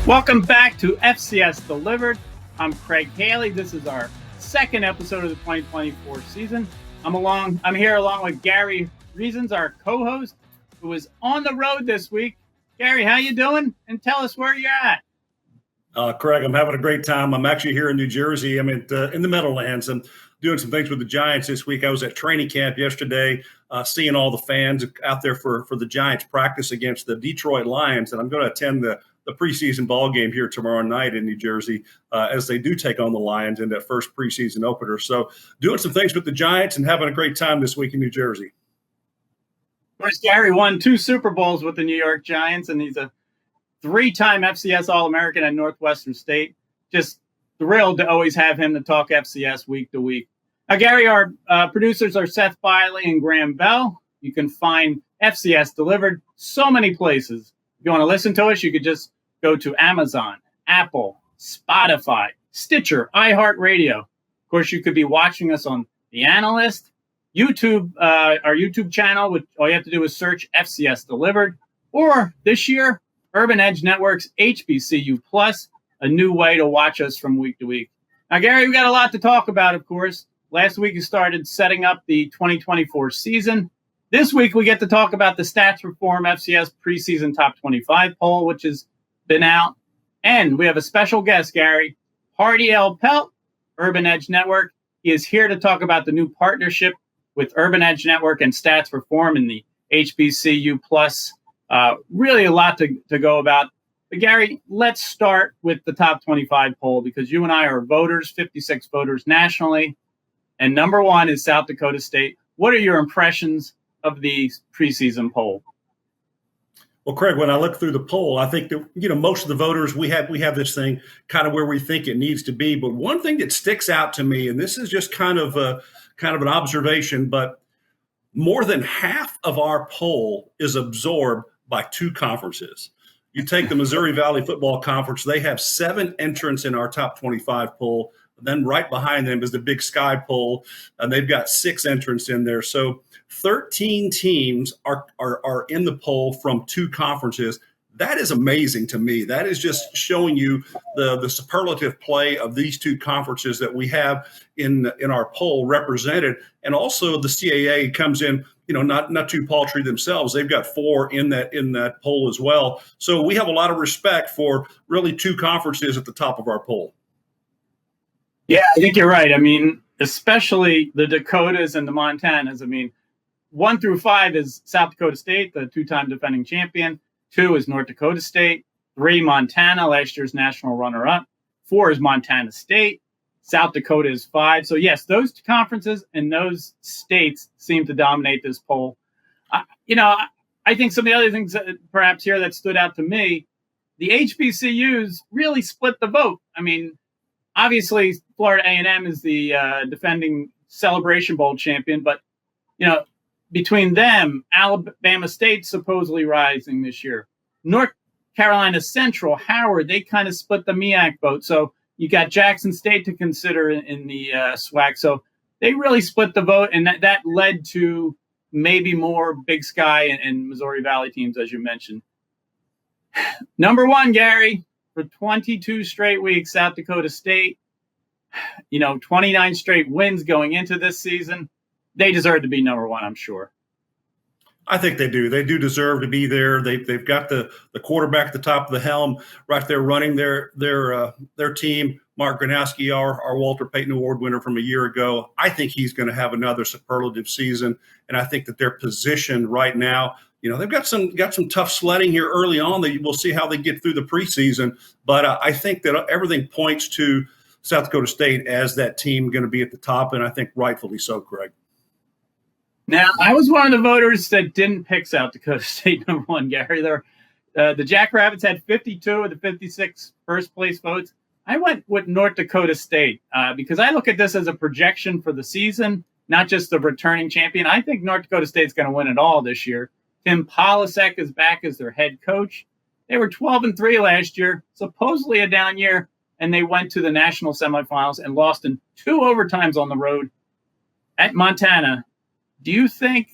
Welcome back to FCS Delivered. I'm Craig Haley. This is our second episode of the 2024 season. I'm here along with Gary Reasons, our co-host, who is on the road this week. Gary, how you doing? And tell us where you're at. Craig, I'm having a great time. I'm actually here in New Jersey. I'm in the Meadowlands. I'm doing some things with the Giants this week. I was at training camp yesterday, seeing all the fans out there for the Giants practice against the Detroit Lions, and I'm going to attend the preseason ball game here tomorrow night in New Jersey as they do take on the Lions in that first preseason opener. So doing some things with the Giants and having a great time this week in New Jersey. Of course, Gary won 2 Super Bowls with the New York Giants, and he's a 3-time FCS All-American at Northwestern State. Just thrilled to always have him to talk FCS week to week. Now, Gary, our producers are Seth Biley and Graham Bell. You can find FCS Delivered so many places. If you want to listen to us, you could just go to Amazon, Apple, Spotify, Stitcher, iHeartRadio. Of course, you could be watching us on TheAnalyst, YouTube, our YouTube channel, which all you have to do is search FCS Delivered. Or this year, Urban Edge Network's HBCU Plus, a new way to watch us from week to week. Now, Gary, we got a lot to talk about, of course. Last week, you started setting up the 2024 season. This week, we get to talk about the Stats Perform FCS Preseason Top 25 poll, which has been out. And we have a special guest, Gary, Hardy L. Pelt, Urban Edge Network. He is here to talk about the new partnership with Urban Edge Network and Stats Perform in the HBCU Plus. Really a lot to go about. But Gary, let's start with the top 25 poll because you and I are voters, 56 voters nationally. And number one is South Dakota State. What are your impressions of the preseason poll? Well, Craig, when I look through the poll, I think that, most of the voters, we have this thing kind of where we think it needs to be. But one thing that sticks out to me, and this is just kind of an observation, but more than half of our poll is absorbed by 2 conferences. You take the Missouri Valley Football Conference, they have 7 entrants in our top 25 poll. Then right behind them is the Big Sky poll, and they've got 6 entrants in there. So 13 teams are in the poll from 2 conferences. That is amazing to me. That is just showing you the superlative play of these 2 conferences that we have in our poll represented. And also the CAA comes in, not too paltry themselves. They've got 4 in that poll as well. So we have a lot of respect for really 2 conferences at the top of our poll. Yeah, I think you're right. I mean, especially the Dakotas and the Montanas. I mean, 1 through 5 is South Dakota State, the 2-time defending champion. 2 is North Dakota State. 3, Montana, last year's national runner-up. 4 is Montana State. South Dakota is 5. So, yes, those 2 conferences and those states seem to dominate this poll. I think some of the other things perhaps here that stood out to me, the HBCUs really split the vote. I mean, obviously, Florida A&M is the defending Celebration Bowl champion, but, between them, Alabama State supposedly rising this year. North Carolina Central, Howard, they kind of split the MEAC vote. So you got Jackson State to consider in the SWAC. So they really split the vote, and that led to maybe more Big Sky and Missouri Valley teams, as you mentioned. Number 1, Gary, for 22 straight weeks, South Dakota State, 29 straight wins going into this season. They deserve to be number 1, I'm sure. I think they do. They do deserve to be there. They've got the quarterback at the top of the helm right there running their team. Mark Gronowski, our Walter Payton Award winner from a year ago. I think he's going to have another superlative season, and I think that they're positioned right now. They've got some tough sledding here early on. We'll see how they get through the preseason, but I think that everything points to South Dakota State as that team going to be at the top, and I think rightfully so, Craig. Now, I was one of the voters that didn't pick South Dakota State number 1, Gary. The Jackrabbits had 52 of the 56 first-place votes. I went with North Dakota State because I look at this as a projection for the season, not just the returning champion. I think North Dakota State's going to win it all this year. Tim Polasek is back as their head coach. They were 12-3 last year, supposedly a down year, and they went to the national semifinals and lost in 2 overtimes on the road at Montana. Do you think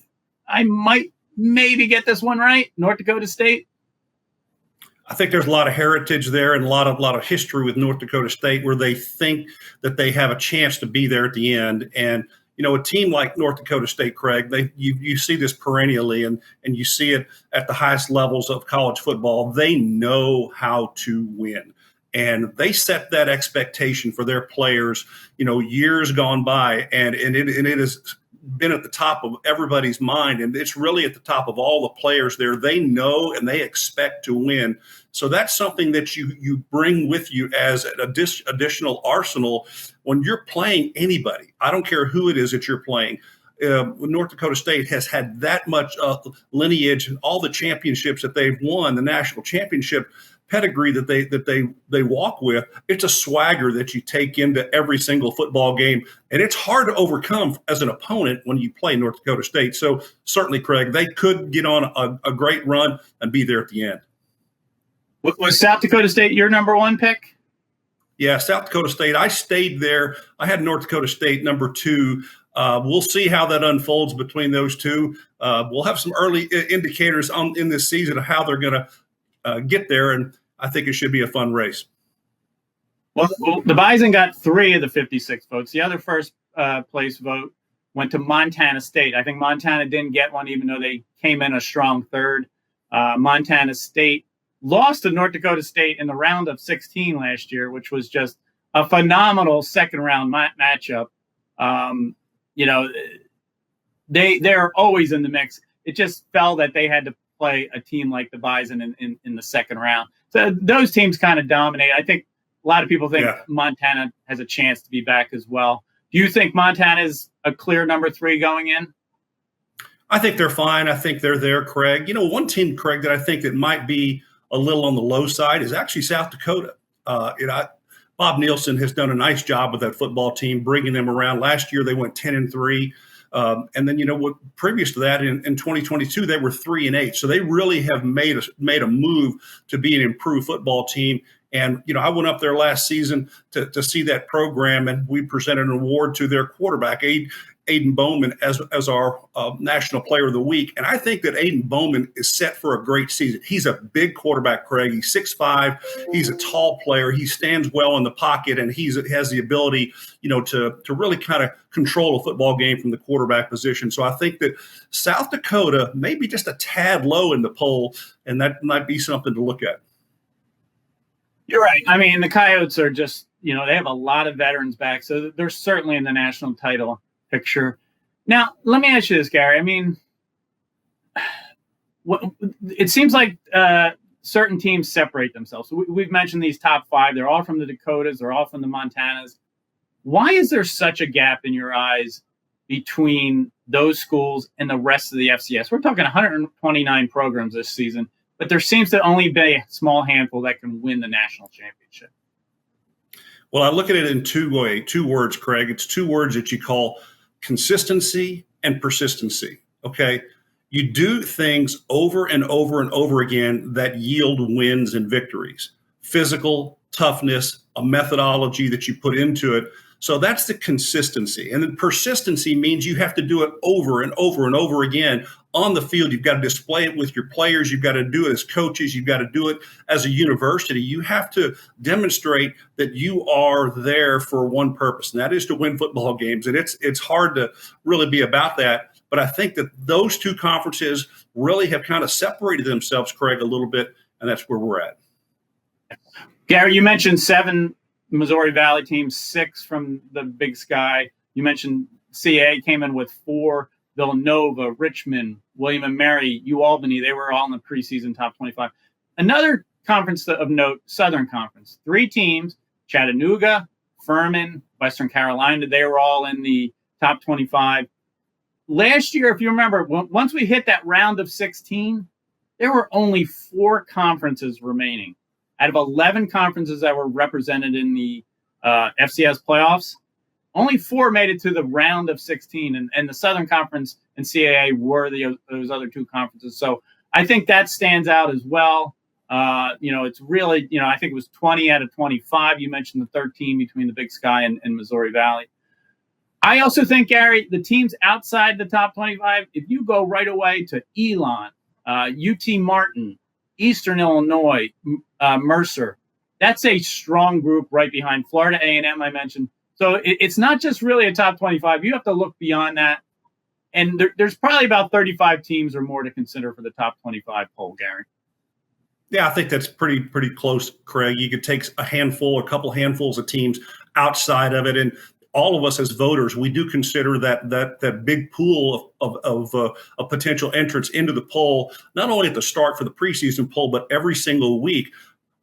I might maybe get this one right, North Dakota State? I think there's a lot of heritage there and a lot of history with North Dakota State where they think that they have a chance to be there at the end. And a team like North Dakota State, Craig, you see this perennially, and you see it at the highest levels of college football. They know how to win, and they set that expectation for their players, years gone by, and it has been at the top of everybody's mind, and it's really at the top of all the players there. They know and they expect to win. So that's something that you bring with you as an additional arsenal when you're playing anybody. I don't care who it is that you're playing. North Dakota State has had that much lineage and all the championships that they've won, the national championship pedigree that they walk with. It's a swagger that you take into every single football game, and it's hard to overcome as an opponent when you play North Dakota State. So certainly, Craig, they could get on a great run and be there at the end. Was South Dakota State your number one pick? Yeah, South Dakota State. I stayed there. I had North Dakota State number 2. We'll see how that unfolds between those two. We'll have some early indicators in this season of how they're going to get there, and I think it should be a fun race. Well, the Bison got 3 of the 56 votes. The other first place vote went to Montana State. I think Montana didn't get one, even though they came in a strong third. Montana State lost to North Dakota State in the round of 16 last year, which was just a phenomenal second-round matchup. They're always in the mix. It just fell that they had to play a team like the Bison in the second round. So those teams kind of dominate. I think a lot of people think Montana has a chance to be back as well. Do you think Montana is a clear number 3 going in? I think they're fine. I think they're there, Craig. One team, Craig, that I think that might be a little on the low side is actually South Dakota. Bob Nielsen has done a nice job with that football team, bringing them around. Last year, they went 10-3. And then, previous to that, in 2022, they were 3-8. So they really have made a move to be an improved football team. And, I went up there last season to see that program, and we presented an award to their quarterback, Aiden Bowman, as our National Player of the Week. And I think that Aiden Bowman is set for a great season. He's a big quarterback, Craig. He's 6'5". He's a tall player. He stands well in the pocket, and he has the ability, to really kind of control a football game from the quarterback position. So I think that South Dakota may be just a tad low in the poll, and that might be something to look at. You're right. I mean, the Coyotes are just, they have a lot of veterans back, so they're certainly in the national title picture. Now, let me ask you this, Gary. I mean, it seems like certain teams separate themselves. So we've mentioned these top 5. They're all from the Dakotas. They're all from the Montanas. Why is there such a gap in your eyes between those schools and the rest of the FCS? We're talking 129 programs this season, but there seems to only be a small handful that can win the national championship. Well, I look at it in two words, Craig. It's 2 words that you call consistency and persistency. Okay. You do things over and over and over again that yield wins and victories. Physical toughness, a methodology that you put into it. So that's the consistency. And then persistency means you have to do it over and over and over again on the field. You've got to display it with your players. You've got to do it as coaches. You've got to do it as a university. You have to demonstrate that you are there for one purpose, and that is to win football games. And it's hard to really be about that. But I think that those 2 conferences really have kind of separated themselves, Craig, a little bit, and that's where we're at. Gary, you mentioned 7 Missouri Valley teams, 6 from the Big Sky. You mentioned CAA came in with 4. Villanova, Richmond, William & Mary, UAlbany, they were all in the preseason top 25. Another conference of note, Southern Conference. 3 teams, Chattanooga, Furman, Western Carolina, they were all in the top 25. Last year, if you remember, once we hit that round of 16, there were only 4 conferences remaining. Out of 11 conferences that were represented in the FCS playoffs, only 4 made it to the round of 16, and the Southern Conference and CAA were those other 2 conferences. So I think that stands out as well. It's really, I think it was 20 out of 25. You mentioned the 13 between the Big Sky and Missouri Valley. I also think, Gary, the teams outside the top 25, if you go right away to Elon, UT Martin, Eastern Illinois, Mercer. That's a strong group right behind Florida A&M, I mentioned. So it's not just really a top 25. You have to look beyond that. And there's probably about 35 teams or more to consider for the top 25 poll, Gary. Yeah, I think that's pretty close, Craig. You could take a couple handfuls of teams outside of it, and all of us as voters, we do consider that big pool of potential entrants into the poll, not only at the start for the preseason poll, but every single week.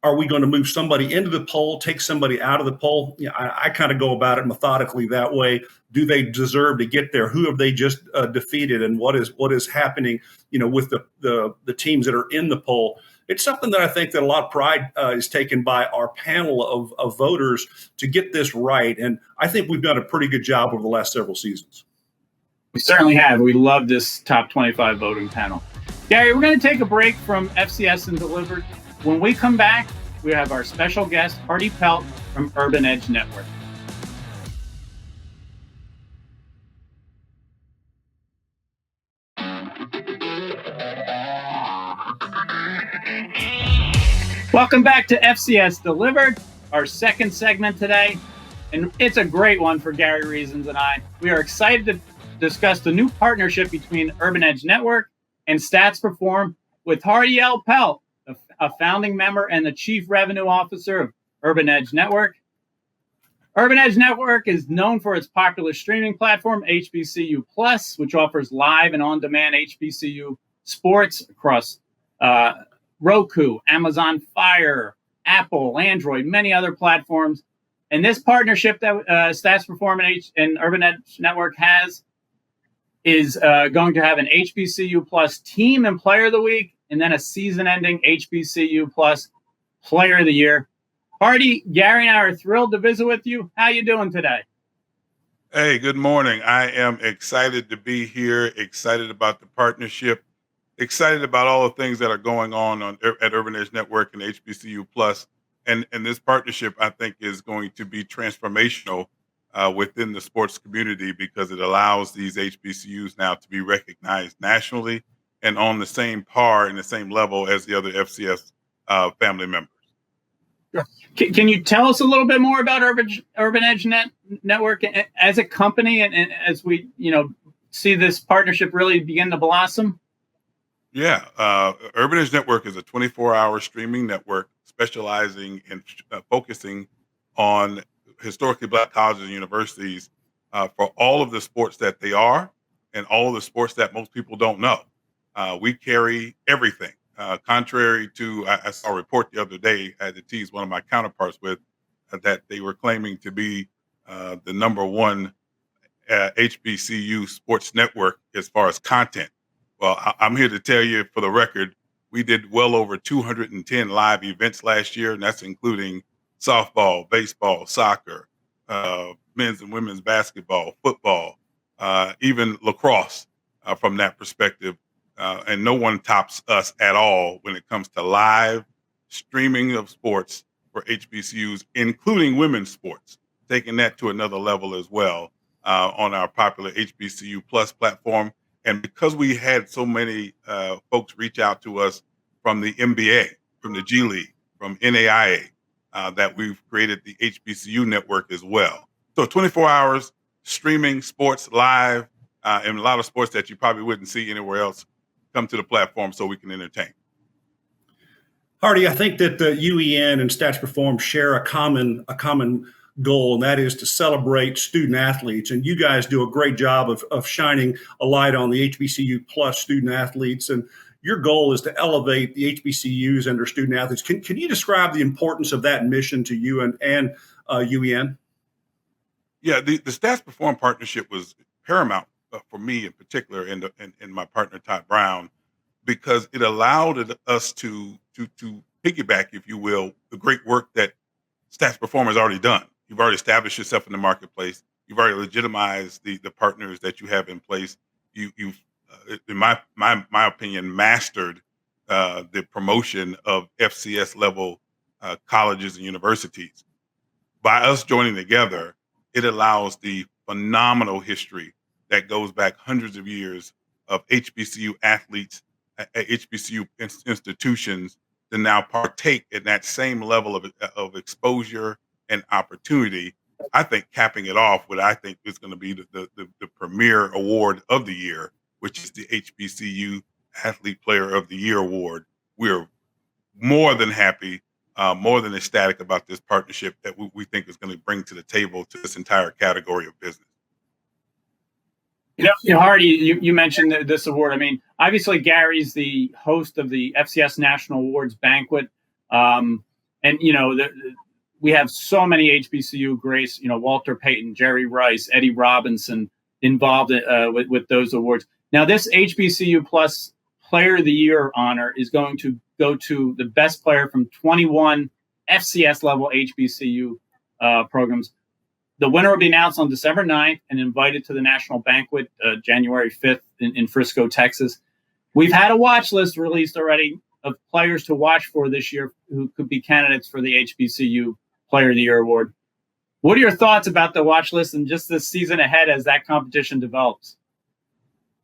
Are we going to move somebody into the poll, take somebody out of the poll? Yeah, I kind of go about it methodically that way. Do they deserve to get there? Who have they just defeated, and what is happening? With the teams that are in the poll. It's something that I think that a lot of pride is taken by our panel of voters to get this right, and I think we've done a pretty good job over the last several seasons. We certainly have. We love this top 25 voting panel. Gary, we're going to take a break from FCS and Delivered. When we come back, we have our special guest, Hardy Pelt from Urban Edge Network. Welcome back to FCS Delivered, our second segment today. And it's a great one for Gary Reasons and I. We are excited to discuss the new partnership between Urban Edge Network and Stats Perform with Hardy L. Pelt, a founding member and the chief revenue officer of Urban Edge Network. Urban Edge Network is known for its popular streaming platform, HBCU Plus, which offers live and on-demand HBCU sports across Roku, Amazon Fire, Apple, Android, many other platforms. And this partnership that Stats Perform and Urban Edge Network has is going to have an HBCU Plus Team and Player of the Week, and then a season-ending HBCU Plus Player of the Year. Hardy, Gary, and I are thrilled to visit with you. How you doing today? Hey, good morning. I am excited to be here, excited about the partnership, excited about all the things that are going on at Urban Edge Network and HBCU Plus. And this partnership, I think, is going to be transformational within the sports community because it allows these HBCUs now to be recognized nationally and on the same par and the same level as the other FCS family members. Can you tell us a little bit more about Urban Edge Network as a company and as we see this partnership really begin to blossom? Yeah, Urban Edge Network is a 24-hour streaming network specializing in focusing on historically Black colleges and universities for all of the sports that they are and all of the sports that most people don't know. We carry everything. Contrary to, I saw a report the other day, I had to tease one of my counterparts with that they were claiming to be the number one HBCU sports network as far as content. Well, I'm here to tell you for the record, we did well over 210 live events last year, and that's including softball, baseball, soccer, men's and women's basketball, football, even lacrosse from that perspective. And no one tops us at all when it comes to live streaming of sports for HBCUs, including women's sports, taking that to another level as well on our popular HBCU Plus platform. And because we had so many folks reach out to us from the NBA, from the G League, from NAIA, that we've created the HBCU network as well. So 24 hours streaming sports live and a lot of sports that you probably wouldn't see anywhere else come to the platform so we can entertain. Hardy, I think that the UEN and Stats Perform share a common goal, and that is to celebrate student athletes. And you guys do a great job of shining a light on the HBCU Plus student athletes. And your goal is to elevate the HBCUs and their student athletes. Can you describe the importance of that mission to you and UEN? Yeah, the Stats Perform partnership was paramount for me in particular and my partner, Todd Brown, because it allowed us to piggyback, if you will, the great work that Stats Perform has already done. You've already established yourself in the marketplace. You've already legitimized the partners that you have in place. You've in my opinion, mastered the promotion of FCS level colleges and universities. By us joining together, it allows the phenomenal history that goes back hundreds of years of HBCU athletes, HBCU institutions to now partake in that same level of exposure and opportunity. I think capping it off with I think is going to be the premier award of the year, which is the HBCU Athlete Player of the Year award. We're more than happy, more than ecstatic about this partnership that we think is going to bring to the table to this entire category of business. Hardy, you mentioned this award. I mean, obviously Gary's the host of the FCS National Awards banquet, and we have so many HBCU greats. Walter Payton, Jerry Rice, Eddie Robinson involved with those awards. Now, this HBCU Plus Player of the Year honor is going to go to the best player from 21 FCS level HBCU programs. The winner will be announced on December 9th and invited to the national banquet January 5th in Frisco, Texas. We've had a watch list released already of players to watch for this year who could be candidates for the HBCU Player of the Year award. What are your thoughts about the watch list and just this season ahead as that competition develops?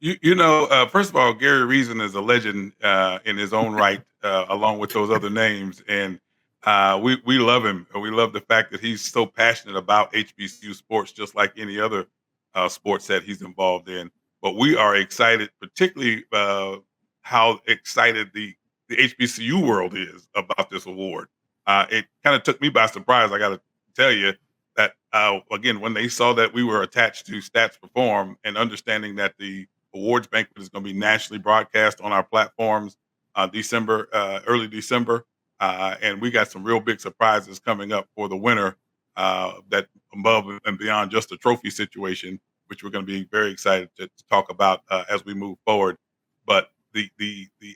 First of all, Gary Reason is a legend in his own right, along with those other names. And we love him. We love the fact that he's so passionate about HBCU sports, just like any other sports that he's involved in. But we are excited, particularly how excited the HBCU world is about this award. It kind of took me by surprise, I got to tell you, that, again, when they saw that we were attached to Stats Perform and understanding that the awards banquet is going to be nationally broadcast on our platforms early December. And we got some real big surprises coming up for the winner that above and beyond just the trophy situation, which we're going to be very excited to talk about as we move forward. But the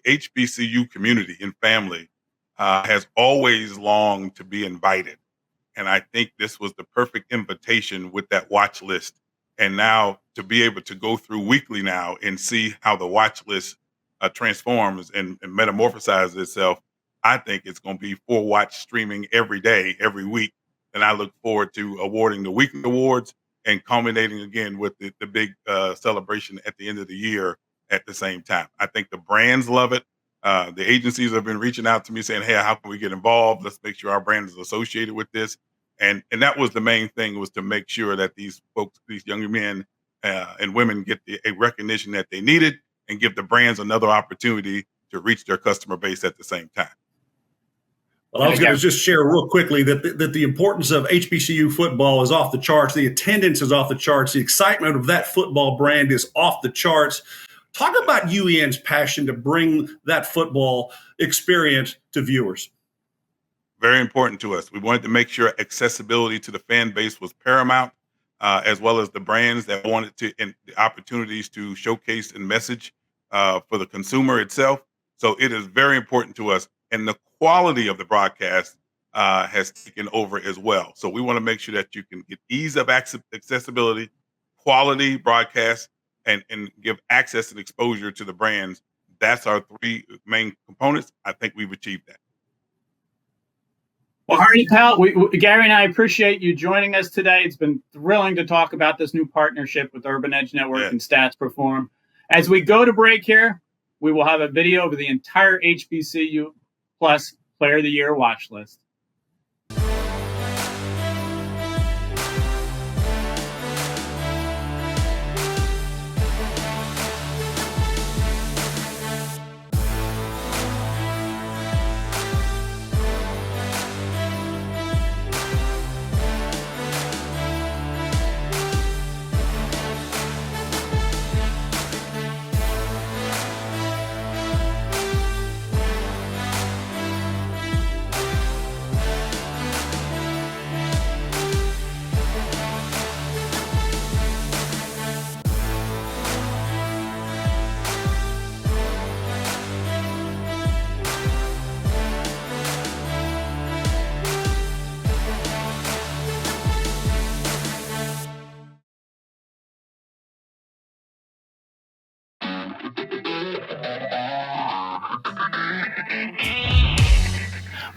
HBCU community and family has always longed to be invited. And I think this was the perfect invitation with that watch list. And now to be able to go through weekly now and see how the watch list transforms and metamorphosizes itself, I think it's going to be full watch streaming every day, every week. And I look forward to awarding the weekly awards and culminating again with the big celebration at the end of the year at the same time. I think the brands love it. The agencies have been reaching out to me saying, hey, how can we get involved? Let's make sure our brand is associated with this. And that was the main thing, was to make sure that these folks, these younger men and women get a recognition that they needed and give the brands another opportunity to reach their customer base at the same time. Well, I was going to just share real quickly that the importance of HBCU football is off the charts. The attendance is off the charts. The excitement of that football brand is off the charts. Talk about UEN's passion to bring that football experience to viewers. Very important to us. We wanted to make sure accessibility to the fan base was paramount, as well as the brands that wanted to, and the opportunities to showcase and message for the consumer itself. So it is very important to us. And the quality of the broadcast has taken over as well. So we want to make sure that you can get ease of accessibility, quality broadcast, and give access and exposure to the brands. That's our three main components. I think we've achieved that. Well, Hardy, Pelt, Gary and I appreciate you joining us today. It's been thrilling to talk about this new partnership with Urban Edge Network and Stats Perform. As we go to break here, we will have a video of the entire HBCU Plus Player of the Year watch list.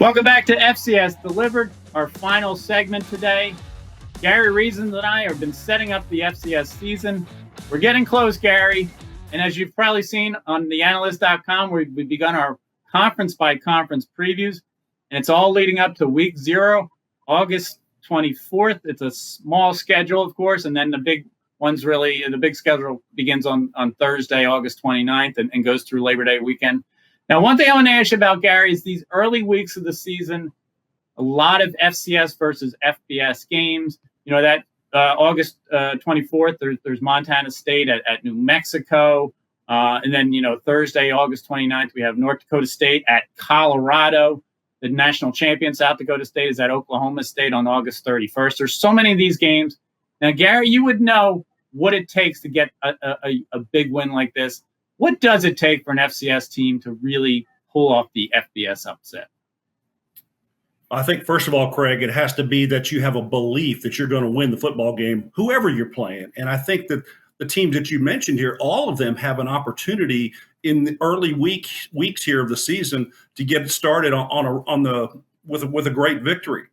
Welcome back to FCS Delivered, our final segment today. Gary Reasons and I have been setting up the FCS season. We're getting close, Gary. And as you've probably seen on TheAnalyst.com, we've begun our conference by conference previews, and it's all leading up to week 0, August 24th. It's a small schedule, of course, and then the big schedule begins on Thursday, August 29th, and goes through Labor Day weekend. Now, one thing I want to ask you about, Gary, is these early weeks of the season, a lot of FCS versus FBS games. That August 24th, there's Montana State at New Mexico. And then, Thursday, August 29th, we have North Dakota State at Colorado. The national champion, South Dakota State, is at Oklahoma State on August 31st. There's so many of these games. Now, Gary, you would know what it takes to get a big win like this. What does it take for an FCS team to really pull off the FBS upset? I think, first of all, Craig, it has to be that you have a belief that you're going to win the football game, whoever you're playing. And I think that the teams that you mentioned here, all of them have an opportunity in the early weeks here of the season to get started with a great victory.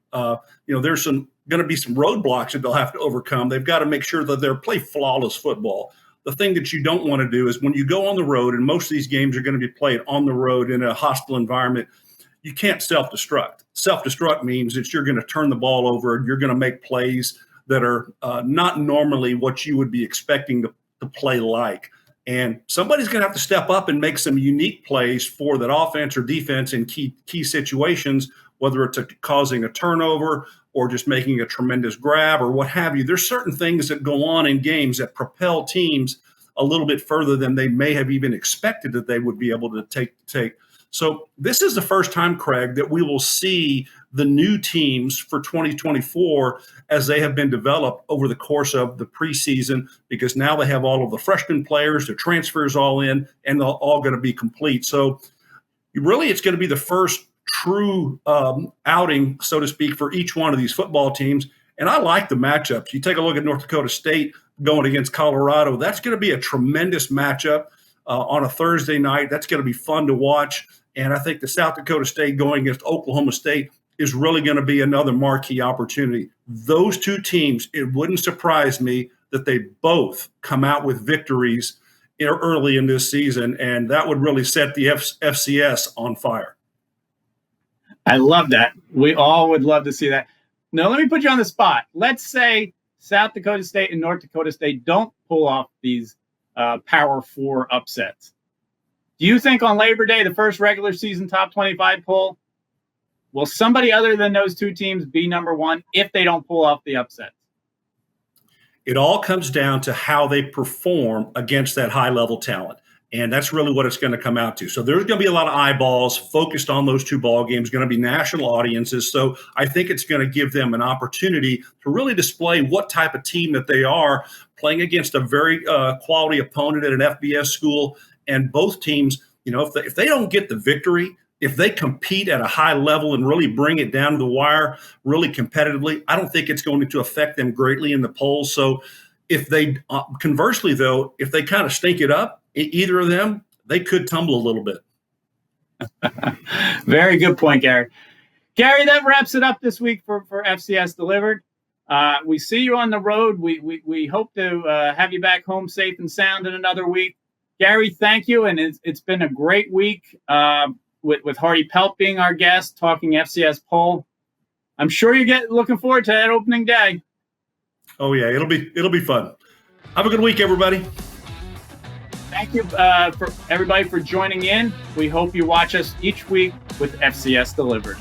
There's going to be some roadblocks that they'll have to overcome. They've got to make sure that they're play flawless football. The thing that you don't want to do is when you go on the road, and most of these games are going to be played on the road in a hostile environment, you can't self-destruct. Self-destruct means that you're going to turn the ball over and you're going to make plays that are not normally what you would be expecting to play like. And somebody's going to have to step up and make some unique plays for that offense or defense in key situations, whether it's causing a turnover or just making a tremendous grab or what have you. There's certain things that go on in games that propel teams a little bit further than they may have even expected that they would be able to take. So this is the first time, Craig, that we will see the new teams for 2024 as they have been developed over the course of the preseason, because now they have all of the freshman players, the transfers all in, and they're all going to be complete. So really it's going to be the first true outing, so to speak, for each one of these football teams. And I like the matchups. You take a look at North Dakota State going against Colorado. That's going to be a tremendous matchup on a Thursday night. That's going to be fun to watch. And I think the South Dakota State going against Oklahoma State is really going to be another marquee opportunity. Those two teams, it wouldn't surprise me that they both come out with victories early in this season, and that would really set the FCS on fire. I love that. We all would love to see that. Now, let me put you on the spot. Let's say South Dakota State and North Dakota State don't pull off these Power 4 upsets. Do you think on Labor Day, the first regular season top 25 poll, will somebody other than those two teams be number one if they don't pull off the upsets? It all comes down to how they perform against that high-level talent. And that's really what it's going to come out to. So there's going to be a lot of eyeballs focused on those two ball games, going to be national audiences. So I think it's going to give them an opportunity to really display what type of team that they are, playing against a very quality opponent at an FBS school. And both teams, if they don't get the victory, if they compete at a high level and really bring it down to the wire really competitively, I don't think it's going to affect them greatly in the polls. So if they, conversely though, if they kind of stink it up, either of them, they could tumble a little bit. Very good point, Gary. Gary, that wraps it up this week for FCS Delivered. We see you on the road. We hope to have you back home safe and sound in another week. Gary, thank you. And it's been a great week with Hardy Pelt being our guest, talking FCS poll. I'm sure you're looking forward to that opening day. Oh, yeah, it'll be fun. Have a good week, everybody. Thank you for everybody for joining in. We hope you watch us each week with FCS Delivered.